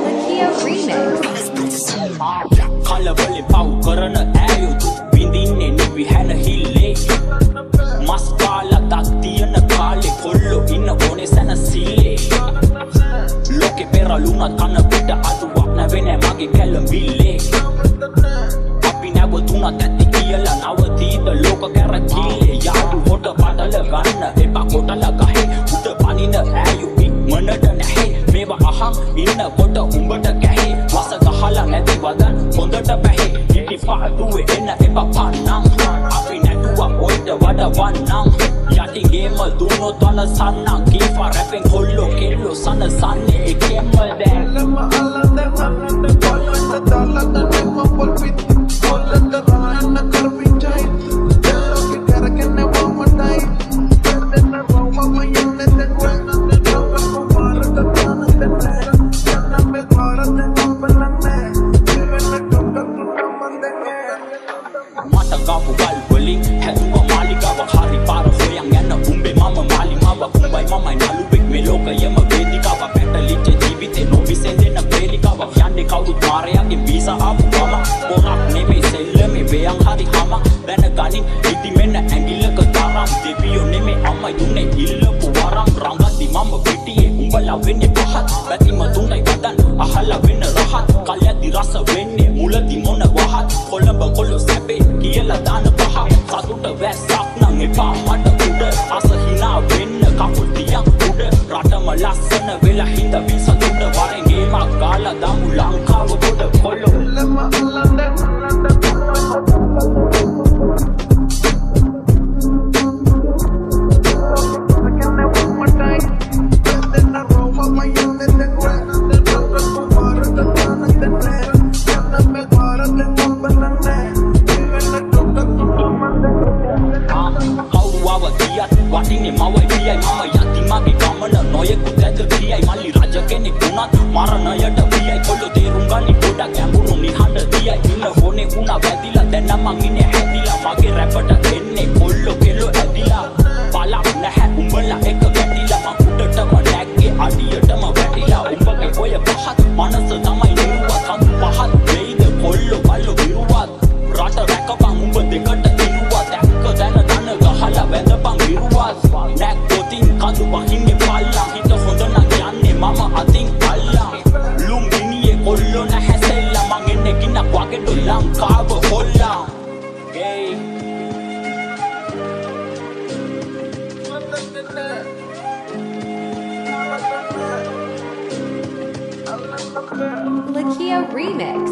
Lakia Remix. කලබලේ පව් කරන ඈයුතු විඳින්නේ නිවි හැන හිල්ලේ මස් කාලා දත් තියන කාලේ කොල්ලෝ ඉන්න ඕනේ සැනසීලේ ලෝකේ පෙරළුණත් කන පිට අතුවක් නැවෙන්නේ මගේ කැලඹිල්ලේ අපි නැවතුණත් ඇති කියලා නවතීද ලෝක කැරකිල්ලේ යාළු හොට පටල ගන්න එපා කොටල ගහේ උඩ පනින ඈයු ඉක්මනට නැහැ මේවා අහන් ඉන්නකොට උඹට කැහේ වස ගහලා නැති වදන් හොඳට පැහේ ඉටි පාටුවේ එන්න එපා පන්නම් අපි නැටුවා ඔයිට වඩා වන්නම් යටිගේම දුන්නොත් අන සන්නම් කීෆා රැපෙන් කොල්ලෝ කෙල්ලෝ සන සන්නේ එකෙම දැන් Lama alanda alanda polanda dalanda nema polpit polanda raana karvinjai dello ke karakenne womatai perdenna roma yanne denwana denna bharata tana denna janna me bharata kombalanne jevenna dokka tunna mandenge මට ගාපු ගල් වලින් හැදුවා මාලිගාවක් හරි පාර හොයන් යන උඹේ මම මාලිමාවක් උඹයි මමයි නළුවෙක් මේ ලෝකයම වේදිකාවක් පැටලිච්ච ජීවිතේ නොවිසෙන්දෙන ප්‍රේලිකාවක් යන්නේ කවුරුත් මාරයාගේ වීසා ආපු ගම පොරක් නෙමෙයි සෙල්ලමේ වේයන් හරි හම දැනගනින් ඉදි මෙන්න ඇඟිල්ලක තරම් දෙවියෝ නෙමෙයි අම්මයි දුන්නේ ඉල්ලපු වරම් රංගති මම පිටියේ උඹලා වෙන්නේ පහත් බැතිම තුන්යි වදන් අහලා වෙන්න රහත් කල්යදි රස වෙන්නේ මුලදි මොන වහත් කොළඹ කොළො සැපේ කියලා දාන පහ සතුට වැස්සක් නම් එපා මට උඩ අස හිනා වෙන්න කකුල් තියන් උඩ රටම ලස්සන වෙලා හිඳ විසඳුඩ වරෙන් ගේමක් ගාලා දමු ලංකාව පොඩ කොළො lama alanda alanda karakenne womatai perdenna roma yanne denwana denna bharata tana denna janna me bharata kombalanne jevenna dokka tunna mandenge කවුරුවව කියත් වටින්නේ මවයි පියයි මම යති මගේ ගමන නොයෙකුත් ඇද කියයි මල්ලි රජ කෙනෙක් වුණත් මරණයට පියයි කොල්ලෝ තේරුම් ගනි ගොඩක් ගැඹුරු නිහඬ දියයි ඉන්න ඕනේ වුණා වැදිලා දැන් නම් මං ඉන්නේ හැදිලා මගේ රැපට එන්නේ කොල්ලෝ කෙල්ලෝ ඇදිලා බලක් නැහැ උඹලා එක ගැටිලා මං උඩටම නැග්ගේ අඩියටම වැටිලා උඹගේ ඔය පහත් මනස තමයි නිරුවත් කඳු පහත් වෙයිද කොල්ලෝ බල්ලෝ විරුවත් රට රැකපන් උඹ දෙකට ඉරුවත් දැක්ක දැන දන ගහලා වැඳපන් විරුවත් නැක්කොතින් කඳු වහින්නේ පල්ලා හිත හොඳ නම් යන්නේ මම අතින් අල්ලා ලුම් ගිනියේ කොල්ලෝ නැහැ සෙල්ලා මං එන්නේ ගින්නක් වගේ ඩො ලංකාව හොල්ලා ගේ Lakia Remix.